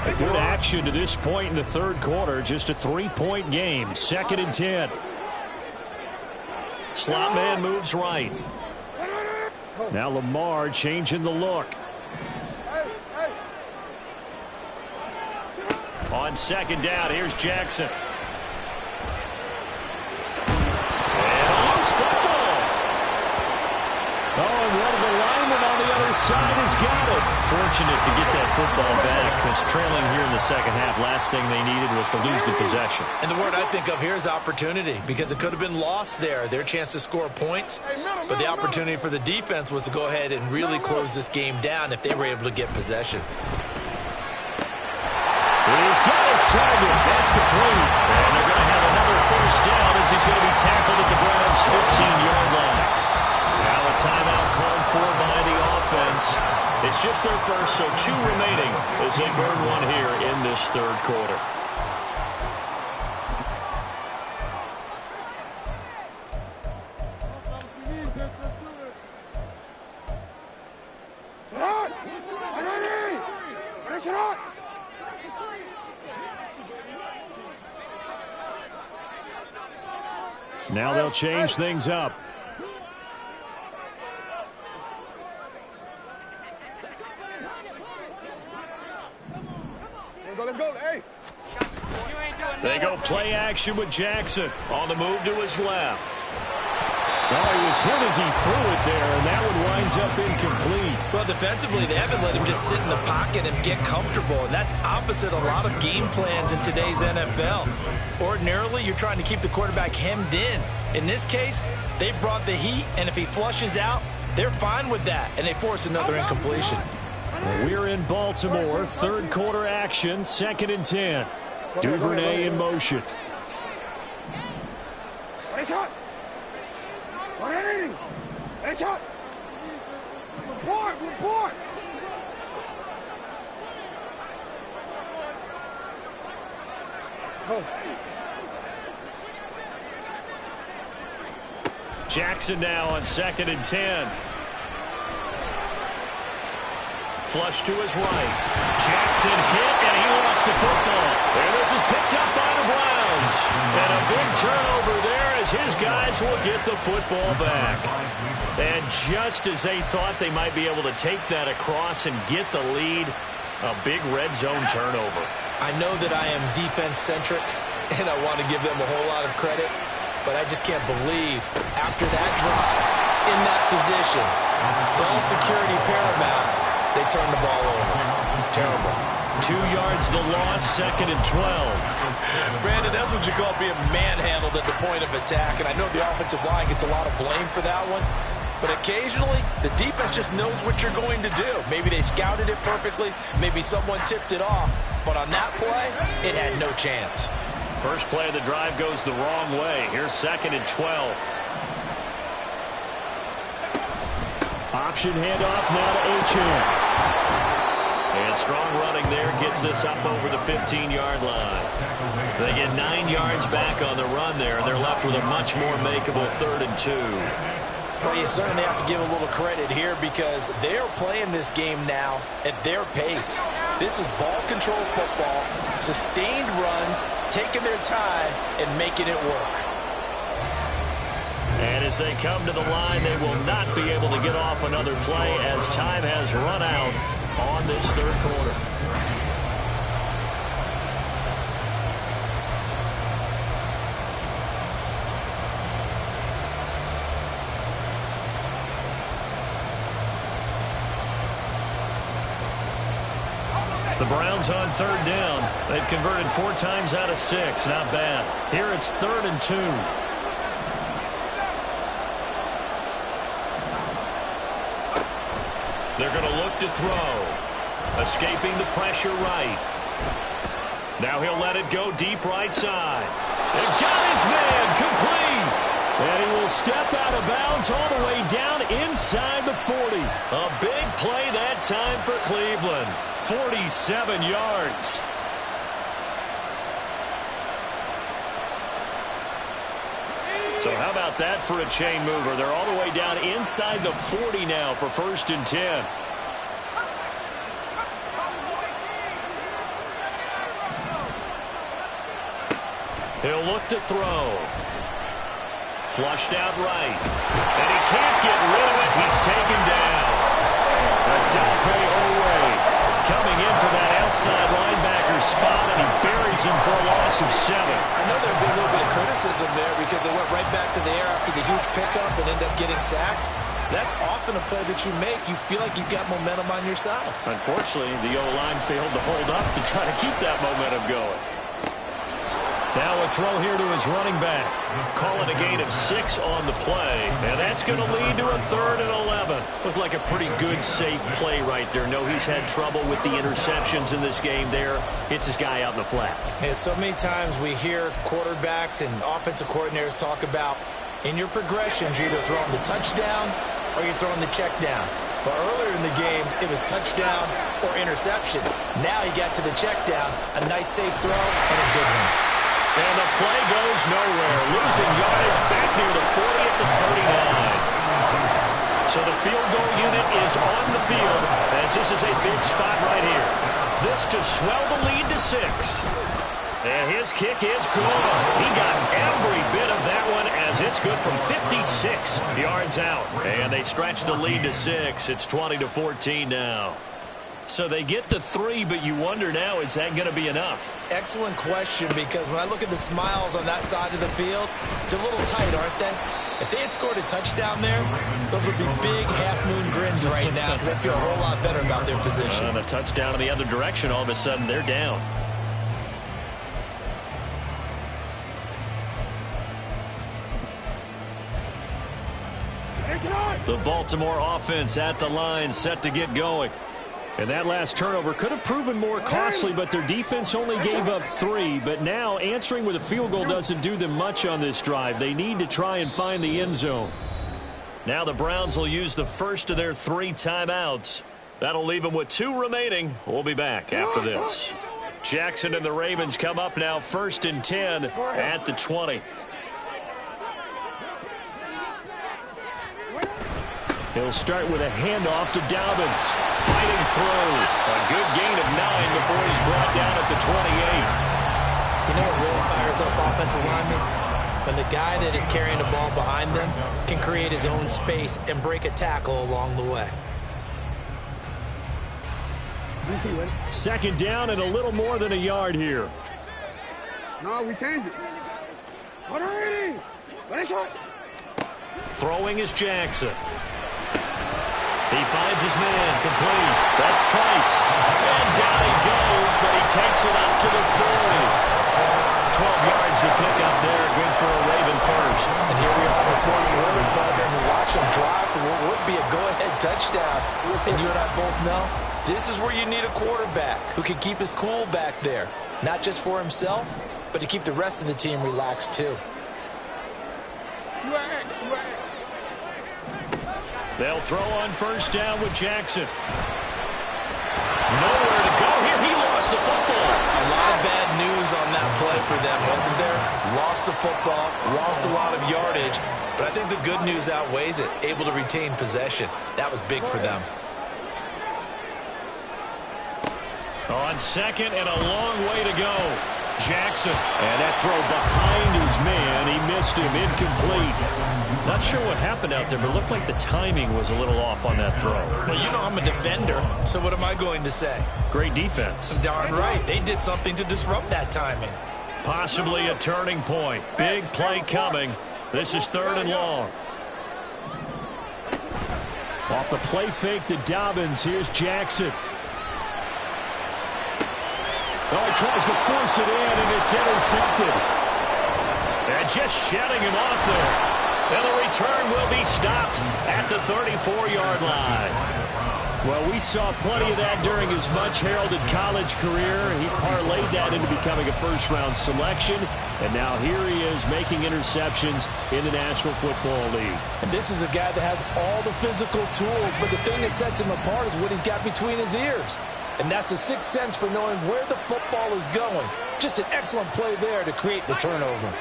Good action to this point in the third quarter. Just a 3-point game. 2nd and 10. Slot man moves right. Now Lamar changing the look. On 2nd down, here's Jackson. And a loose football. Oh, and one of the linemen on the other side has got it. Fortunate to get that football back, because trailing here in the second half, last thing they needed was to lose the possession. And the word I think of here is opportunity, because it could have been lost there. Their chance to score points, but the opportunity for the defense was to go ahead and really close this game down if they were able to get possession. He's got his target. That's complete. And they're going to have another first down as he's going to be tackled at the Browns' 15-yard line. Now a timeout called for by the offense. It's just their first, so 2 remaining as they burn one here in this third quarter. Now they'll change things up. Let's go. Hey. They go play action with Jackson on the move to his left. Well, he was hit as he threw it there, and that one winds up incomplete. Well, defensively, they haven't let him just sit in the pocket and get comfortable, and that's opposite a lot of game plans in today's NFL. Ordinarily, you're trying to keep the quarterback hemmed in. In this case, they brought the heat, and if he flushes out, they're fine with that, and they force another incompletion. We're in Baltimore, third quarter action, 2nd and 10. Duvernay in motion. Report. Jackson now on 2nd and 10. Flush to his right. Jackson hit, and he lost the football. And this is picked up by the Browns. And a big turnover there as his guys will get the football back. And just as they thought they might be able to take that across and get the lead, a big red zone turnover. I know that I am defense-centric, and I want to give them a whole lot of credit, but I just can't believe after that drive, in that position, ball security paramount, they turn the ball over. Terrible. 2 yards the loss, 2nd and 12. Brandon, that's what you call being manhandled at the point of attack, and I know the offensive line gets a lot of blame for that one, but occasionally the defense just knows what you're going to do. Maybe they scouted it perfectly, maybe someone tipped it off, but on that play, it had no chance. First play of the drive goes the wrong way. Here's 2nd and 12. Option handoff now to Achane. And strong running there gets this up over the 15-yard line. They get 9 yards back on the run there, and they're left with a much more makeable 3rd and 2. Well, you certainly have to give a little credit here because they are playing this game now at their pace. This is ball control football, sustained runs, taking their time, and making it work. And as they come to the line, they will not be able to get off another play as time has run out on this third quarter. The Browns on 3rd down. They've converted 4 times out of 6. Not bad. Here it's 3rd and 2. They're going to look to throw. Escaping the pressure right. Now he'll let it go deep right side. And got his man complete. And he will step out of bounds all the way down inside the 40. A big play that time for Cleveland. 47 yards. So how about that for a chain mover? They're all the way down inside the 40 now for 1st and 10. He'll look to throw. Flushed out right. And he can't get rid of it. He's taken down. Odafe Oweh coming in for that outside linebacker spot, and he buries him for a loss of 7. I know there'd be a little bit of criticism there because they went right back to the air after the huge pickup and ended up getting sacked. That's often a play that you make. You feel like you've got momentum on your side. Unfortunately, the O-line failed to hold up to try to keep that momentum going. Now a throw here to his running back. Call it a gain of 6 on the play. And that's going to lead to a 3rd and 11. Looked like a pretty good, safe play right there. No, he's had trouble with the interceptions in this game there. Hits his guy out in the flat. Yeah, so many times we hear quarterbacks and offensive coordinators talk about in your progressions, you're either throwing the touchdown or you're throwing the check down. But earlier in the game, it was touchdown or interception. Now he got to the check down, a nice safe throw, and a good one. And the play goes nowhere. Losing yardage back near the 40 at the 39. So the field goal unit is on the field as this is a big spot right here. This to swell the lead to 6. And his kick is good. He got every bit of that one as it's good from 56 yards out. And they stretch the lead to 6. It's 20-14 now. So they get the 3, but you wonder now, is that going to be enough? Excellent question, because when I look at the smiles on that side of the field, they're a little tight, aren't they? If they had scored a touchdown there, those would be big half-moon grins right now because they feel a whole lot better about their position. And a touchdown in the other direction, all of a sudden they're down. The Baltimore offense at the line, set to get going. And that last turnover could have proven more costly, but their defense only gave up 3. But now answering with a field goal doesn't do them much on this drive. They need to try and find the end zone. Now the Browns will use the first of their 3 timeouts. That'll leave them with 2 remaining. We'll be back after this. Jackson and the Ravens come up now 1st and 10 at the 20. He'll start with a handoff to Dobbins. Fighting through. A good gain of 9 before he's brought down at the 28. You know what really fires up offensive linemen? When the guy that is carrying the ball behind them can create his own space and break a tackle along the way. 2nd down and a little more than a yard here. No, we changed it. Hold on, ready. Ready, shot. Throwing is Jackson. He finds his man, complete. That's Price. And down he goes, but he takes it up to the 40. 12 yards to pick up there. Good for a Raven first. And here we are in the 4th quarter, partner, and we watch him drive for what would be a go-ahead touchdown. And you and I both know this is where you need a quarterback who can keep his cool back there. Not just for himself, but to keep the rest of the team relaxed too. They'll throw on 1st down with Jackson. Nowhere to go here. He lost the football. A lot of bad news on that play for them, wasn't there? Lost the football, lost a lot of yardage, but I think the good news outweighs it. Able to retain possession. That was big for them. On 2nd and a long way to go. Jackson. And that throw behind his man. He missed him. Incomplete. Not sure what happened out there, but it looked like the timing was a little off on that throw. Well, you know I'm a defender, so what am I going to say? Great defense. Darn right. They did something to disrupt that timing. Possibly a turning point. Big play coming. This is 3rd and long. Off the play fake to Dobbins. Here's Jackson. Oh, he tries to force it in, and it's intercepted. And just shutting him off there. And the return will be stopped at the 34-yard line. Well, we saw plenty of that during his much-heralded college career. He parlayed that into becoming a first-round selection. And now here he is making interceptions in the National Football League. And this is a guy that has all the physical tools, but the thing that sets him apart is what he's got between his ears. And that's the sixth sense for knowing where the football is going. Just an excellent play there to create the turnover.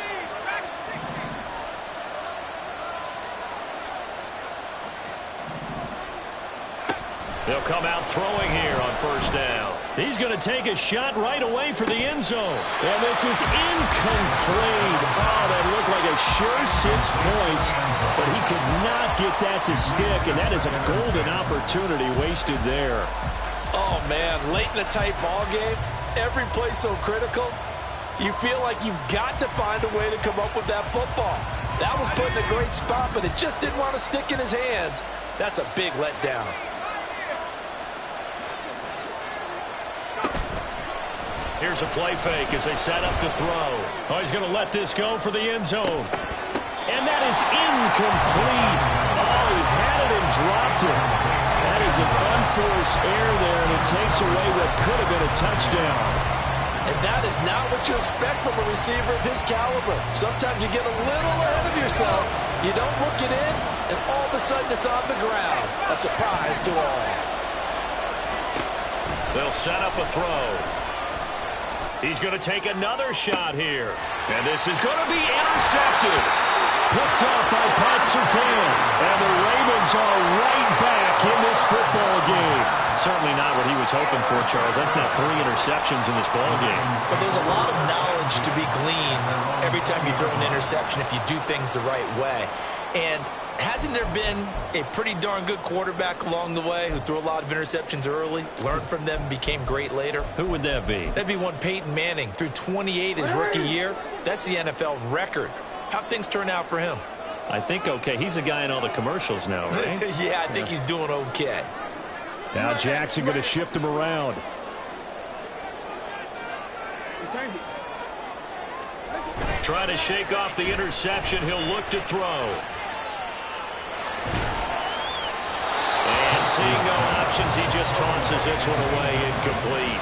They'll come out throwing here on 1st down. He's going to take a shot right away for the end zone. And this is incomplete. Oh, that looked like a sure 6 points, but he could not get that to stick, and that is a golden opportunity wasted there. Oh, man, late in a tight ball game, every play so critical, you feel like you've got to find a way to come up with that football. That was put in a great spot, but it just didn't want to stick in his hands. That's a big letdown. Here's a play fake as they set up to throw. Oh, he's going to let this go for the end zone. And that is incomplete. Oh, he had it and dropped it. That is an unforced error there, and it takes away what could have been a touchdown. And that is not what you expect from a receiver of his caliber. Sometimes you get a little ahead of yourself. You don't look it in, and all of a sudden it's on the ground. A surprise to all. They'll set up a throw. He's going to take another shot here. And this is going to be intercepted. Picked off by Pat Surtain. And the Ravens are right back in this football game. Certainly not what he was hoping for, Charles. That's now 3 interceptions in this ball game. But there's a lot of knowledge to be gleaned every time you throw an interception if you do things the right way. And hasn't there been a pretty darn good quarterback along the way who threw a lot of interceptions early, learned from them, became great later? Who would that be? That'd be one Peyton Manning. Threw 28 his rookie year. That's the NFL record. How'd things turn out for him? I think okay. He's a guy in all the commercials now, right? Yeah, I think he's doing okay. Now Jackson going to shift him around. Trying to shake off the interception. He'll look to throw. And seeing no options, he just tosses this one away, incomplete.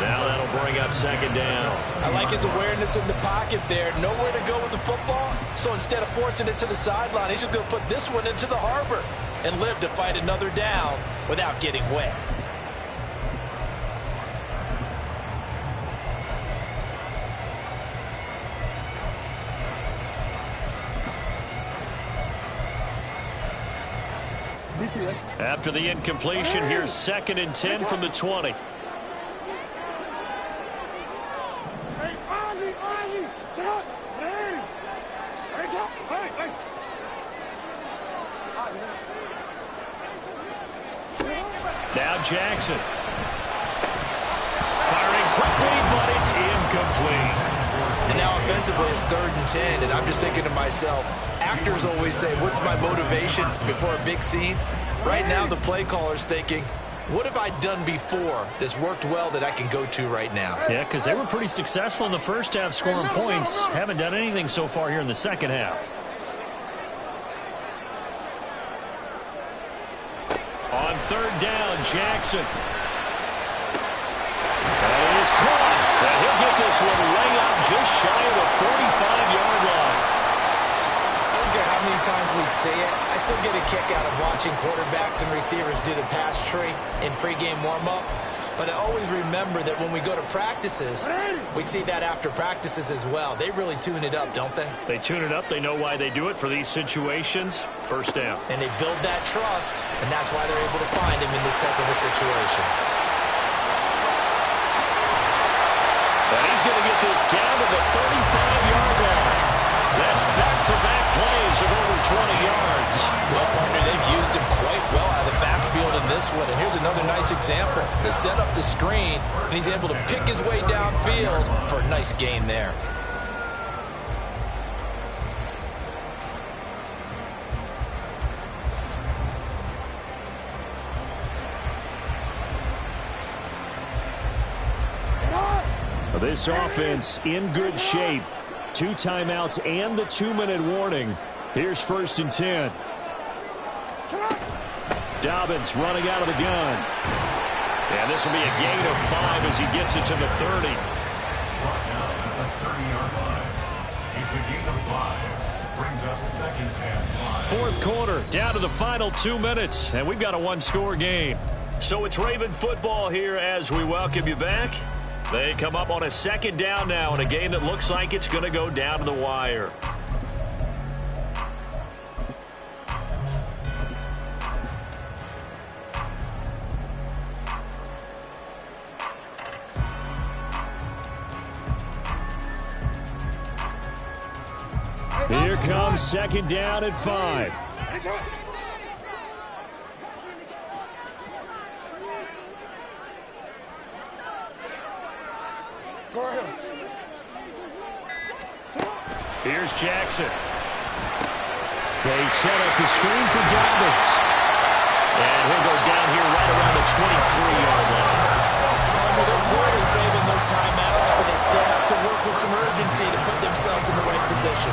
Now that'll bring up second down. I like his awareness in the pocket there. Nowhere to go with the football. So instead of forcing it to the sideline, he's just going to put this one into the harbor and live to fight another down without getting wet. After the incompletion, here's 2nd and 10 from the 20. Now Jackson. Firing quickly, but it's incomplete. And now offensively it's 3rd and 10, and I'm just thinking to myself, actors always say, what's my motivation before a big scene? Right now the play caller's thinking, what have I done before that's worked well that I can go to right now? Yeah, because they were pretty successful in the first half scoring points. Haven't done anything so far here in the second half. On 3rd down, Jackson. That is caught. And he'll get this one way up just shy of the 45-yard line. I don't care how many times we see it. I still get a kick out of watching quarterbacks and receivers do the pass tree in pregame warm-up. But I always remember that when we go to practices, we see that after practices as well. They really tune it up, don't they? They tune it up. They know why they do it for these situations. First down. And they build that trust, and that's why they're able to find him in this type of a situation. And he's going to get this down to the 35-yard line. That's back-to-back plays of over 20 yards. Well, partner, they've used him quite well out of the backfield in this one. And here's another nice example. They set up the screen, and he's able to pick his way downfield for a nice gain there. This offense in good shape. 2 timeouts and the 2-minute warning. Here's 1st and 10. Dobbins running out of the gun. And this will be a gain of 5 as he gets it to the 30. Brought down at the 30-yard line. It's a gain of 5. Brings up 2nd and 5. 4th quarter, down to the final 2 minutes, and we've got a 1-score game. So it's Raven football here as we welcome you back. They come up on a 2nd down now in a game that looks like it's going to go down to the wire. comes 2nd down and 5. Here's Jackson. They set up the screen for Dobbins. And he'll go down here right around the 23-yard line. They're clearly saving those timeouts, but they still have to work with some urgency to put themselves in the right position.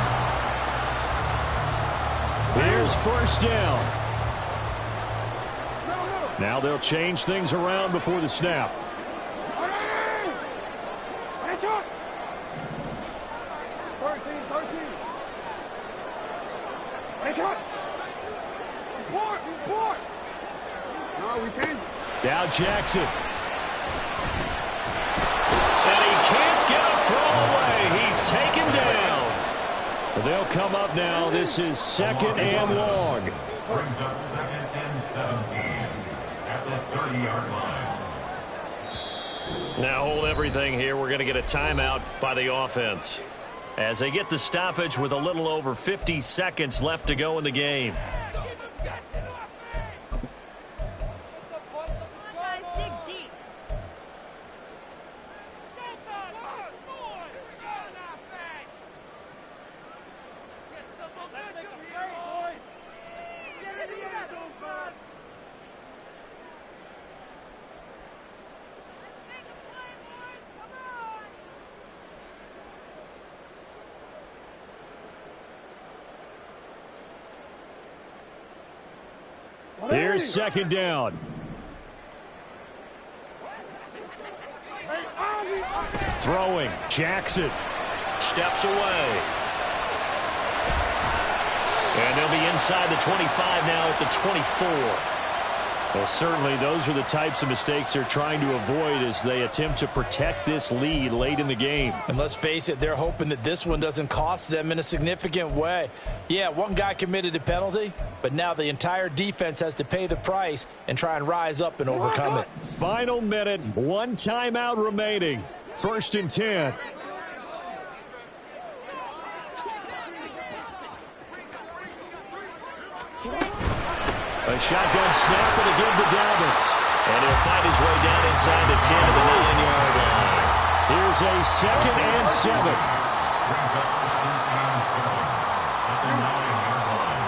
Here's 1st down. Now they'll change things around before the snap. Now Jackson. And he can't get a throw away. He's taken down. They'll come up now. This is 2nd and long. Brings up 2nd and 17 at the 30-yard line. Now hold everything here. We're going to get a timeout by the offense as they get the stoppage with a little over 50 seconds left to go in the game. Here's 2nd down. Throwing. Jackson. Steps away. And they'll be inside the 25 now at the 24. Well, certainly those are the types of mistakes they're trying to avoid as they attempt to protect this lead late in the game. And let's face it, they're hoping that this one doesn't cost them in a significant way. Yeah, one guy committed a penalty, but now the entire defense has to pay the price and try and rise up and overcome it. Final minute, 1 timeout remaining. 1st and 10. A shotgun snap and a give to Dobbins. And he'll find his way down inside the 10 of the 9-yard line. Here's a 2nd and 7. Brings up 2nd and 7 at the 9-yard line.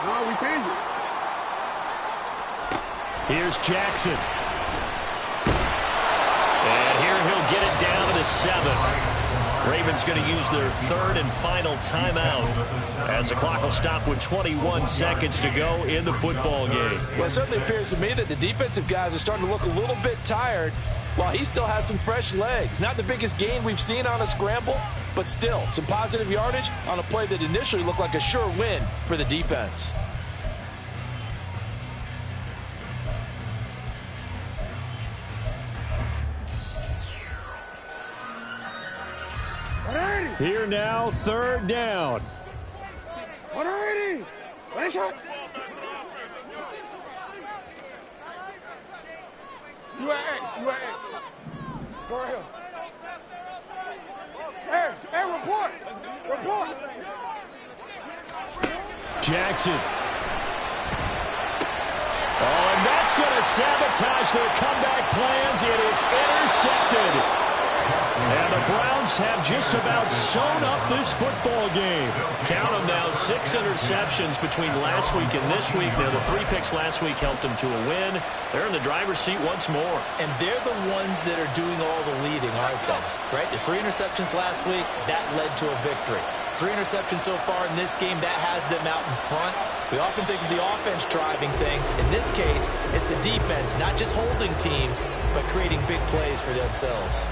No, we change it. Here's Jackson. And here he'll get it down to the 7. Ravens going to use their 3rd and final timeout as the clock will stop with 21 seconds to go in the football game. Well, it certainly appears to me that the defensive guys are starting to look a little bit tired while he still has some fresh legs. Not the biggest gain we've seen on a scramble, but still some positive yardage on a play that initially looked like a sure win for the defense. Here now, 3rd down. Go ahead. Hey, report. Jackson. Oh, and that's going to sabotage their comeback plans. It is intercepted. And the Browns have just about sewn up this football game. Count them now, 6 interceptions between last week and this week. Now, the 3 picks last week helped them to a win. They're in the driver's seat once more. And they're the ones that are doing all the leading, aren't they? Right? The 3 interceptions last week, that led to a victory. 3 interceptions so far in this game, that has them out in front. We often think of the offense driving things. In this case, it's the defense, not just holding teams, but creating big plays for themselves.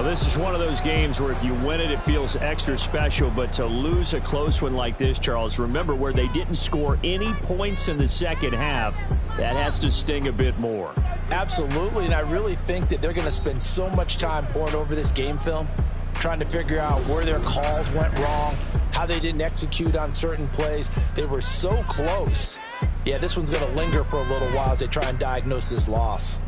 Well, this is one of those games where if you win it, it feels extra special. But to lose a close one like this, Charles, remember where they didn't score any points in the second half, that has to sting a bit more. Absolutely, and I really think that they're going to spend so much time pouring over this game film, trying to figure out where their calls went wrong, how they didn't execute on certain plays. They were so close. Yeah, this one's going to linger for a little while as they try and diagnose this loss.